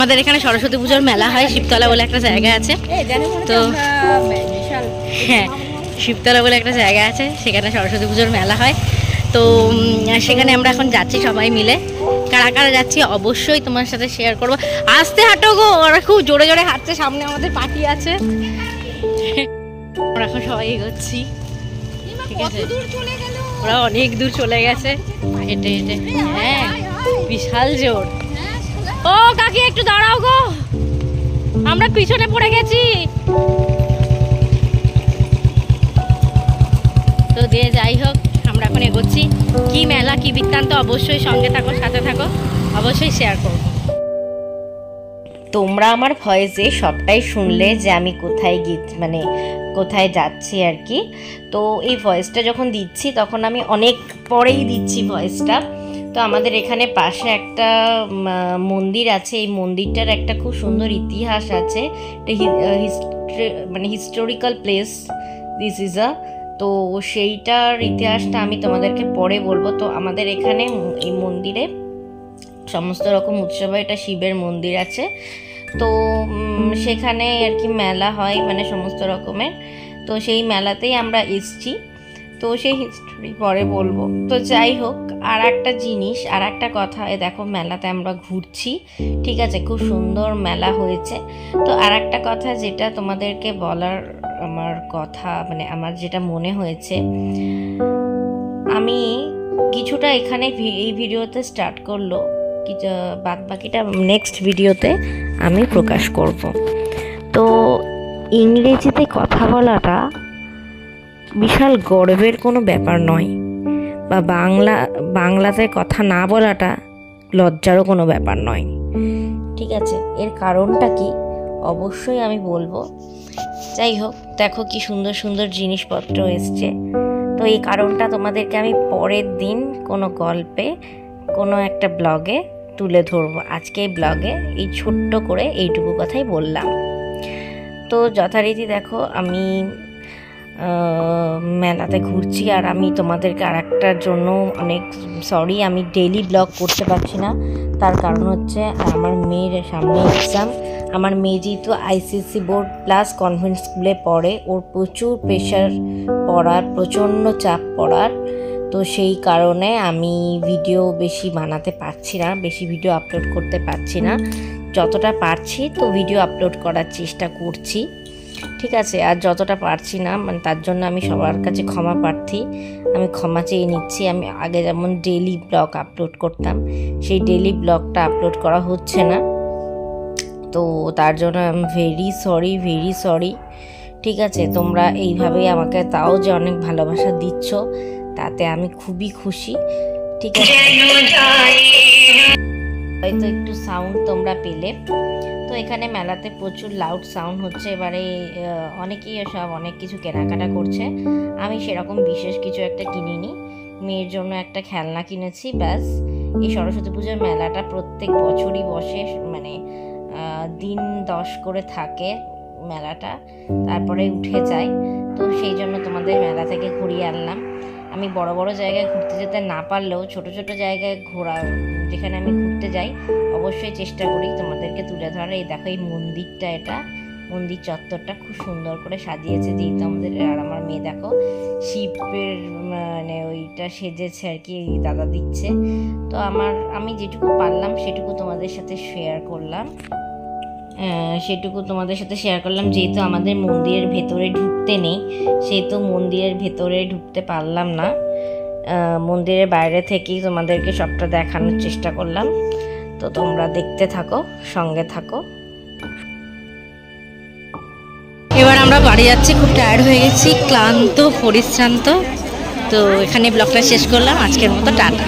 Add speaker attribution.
Speaker 1: আমাদের এখানে সরস্বতী পুজোর মেলা হয়, শিবতলা বলে একটা জায়গা আছে। তো হ্যাঁ, শিবতলা বলে একটা জায়গা আছে, সেখানে সরস্বতী পুজোর মেলা হয়। তো সেখানে আমরা এখন যাচ্ছি সবাই মিলে। কারা কারা যাচ্ছি অবশ্যই তোমার সাথে শেয়ার করবো। আস্তে হাঁটো গো, ওরা খুব জোরে জোরে হাঁটছে, সামনে আমাদের পার্টি আছে। আমরা এখন সবাই এগোচ্ছি, ঠিক আছে? ওরা অনেক দূর চলে গেছে হেঁটে হেঁটে। হ্যাঁ, বিশাল জোর। ও কাকি একটু দাঁড়াও গো, আমরা পিছনে পড়ে গেছি। তো দিয়ে যাই হোক, আমরা এখন এগোচ্ছি। কি মেলা কি বৃত্তান্ত অবশ্যই সঙ্গে থাকো, সাথে থাকো, অবশ্যই শেয়ার করবো। তোমরা আমার ভয়েসে সবটাই শুনলে যে আমি কোথায় মানে কোথায় যাচ্ছি আর কি। তো এই ভয়েসটা যখন দিচ্ছি তখন আমি অনেক পরেই দিচ্ছি ভয়েসটা। তো আমাদের এখানে পাশে একটা মন্দির আছে, এই মন্দিরটার একটা খুব সুন্দর ইতিহাস আছে, মানে হিস্টোরিক্যাল প্লেস দিস ইজ তো সেইটার ইতিহাসটা আমি তোমাদেরকে পরে বলবো। তো আমাদের এখানে এই মন্দিরে সমস্ত রকম উৎসবে, এটা শিবের মন্দির আছে, তো সেখানে আর কি মেলা হয়, মানে সমস্ত রকমের। তো সেই মেলাতেই আমরা এসছি, তো সেই হিস্টোরি পরে বলবো। তো যাই হোক, আর একটা জিনিস, আর একটা কথা, দেখো মেলাতে আমরা ঘুরছি, ঠিক আছে, খুব সুন্দর মেলা হয়েছে। তো আর একটা কথা যেটা তোমাদেরকে বলার আমার কথা, মানে আমার যেটা মনে হয়েছে, আমি কিছুটা এখানে এই ভিডিওতে স্টার্ট করলো, বাদ বাকিটা নেক্সট ভিডিওতে আমি প্রকাশ করব। তো ইংরেজিতে কথা বলাটা বিশাল গর্বের কোনো ব্যাপার নয়, বা বাংলাতে কথা না বলাটা লজ্জারও কোনো ব্যাপার নয়, ঠিক আছে? এর কারণটা কি অবশ্যই আমি বলবো। যাই হোক, দেখো কি সুন্দর সুন্দর জিনিসপত্র এসছে। তো এই কারণটা তোমাদেরকে আমি পরের দিন কোনো গল্পে, কোনো একটা ব্লগে তুলে ধরবো। আজকে এই ব্লগে এই ছোট্ট করে এইটুকু কথাই বললাম। তো যথারীতি দেখো আমি মেলাতে ঘুরছি, আর আমি তোমাদেরকে আর একটার জন্য অনেক সরি, আমি ডেইলি ব্লগ করতে পারছি না। তার কারণ হচ্ছে আমার মেয়ের সামনে এক্সাম। আমার মেয়ে যেহেতু আইসিএসসি বোর্ড প্লাস কনভেন্ট স্কুলে পড়ে, ওর প্রচুর প্রেশার পড়ার, প্রচণ্ড চাপ পড়ার। তো সেই কারণে আমি ভিডিও বেশি বানাতে পারছি না, বেশি ভিডিও আপলোড করতে পারছি না। যতটা পারছি তো ভিডিও আপলোড করার চেষ্টা করছি, ঠিক আছে? আর যতটা পারছি না, মানে তার জন্য আমি সবার কাছে ক্ষমা প্রার্থী, আমি ক্ষমা চেয়ে নিচ্ছি। আমি আগে যেমন ডেইলি ব্লগ আপলোড করতাম, সেই ডেইলি ব্লগটা আপলোড করা হচ্ছে না, তো তার জন্য আমি ভেরি সরি, ঠিক আছে? তোমরা এইভাবেই আমাকে তাও যে অনেক ভালোবাসা দিচ্ছ, তাতে আমি খুবই খুশি, ঠিক আছে? হয়তো একটু সাউন্ড তোমরা পেলে। তো এখানে মেলাতে প্রচুর লাউড সাউন্ড হচ্ছে। এবারে অনেকেই সব অনেক কিছু কেনাকাটা করছে। আমি সেরকম বিশেষ কিছু একটা কিনিনি, মেয়ের জন্য একটা খেলনা কিনেছি, ব্যাস। এই সরস্বতী পুজোর মেলাটা প্রত্যেক বছরই বসে, মানে দিন 10 করে থাকে মেলাটা, তারপরে উঠে যায়। তো সেই জন্য তোমাদের মেলা থেকে ঘুরিয়ে আনলাম। আমি বড় বড় জায়গায় ঘুরতে যেতে না পারলেও ছোট ছোট জায়গায় ঘোরা, যেখানে আমি ঘুরতে যাই, অবশ্যই চেষ্টা করি তোমাদেরকে তুলে ধরার। এই দেখো এই মন্দিরটা, এটা মন্দির চত্বরটা খুব সুন্দর করে সাজিয়েছে, যেহেতু আমাদের। আর আমার মেয়ে দেখো শিবের মানে ওইটা সেজেছে আর কি, দাদা দিচ্ছে। তো আমি যেটুকু পারলাম সেটুকু তোমাদের সাথে শেয়ার করলাম, যেহেতু আমাদের মন্দিরের ভেতরে ঢুকতে নেই, সেহেতু মন্দিরের ভেতরে ঢুকতে পারলাম না। মন্দিরের বাইরে থেকেই তোমাদেরকে সবটা দেখানোর চেষ্টা করলাম। তো তোমরা দেখতে থাকো, সঙ্গে থাকো। এবার আমরা বাড়ি যাচ্ছি, খুব টায়ার্ড হয়ে গেছি, ক্লান্ত, পরিশ্রান্ত। তো এখানে ব্লগটা শেষ করলাম, আজকের মতো টাটা।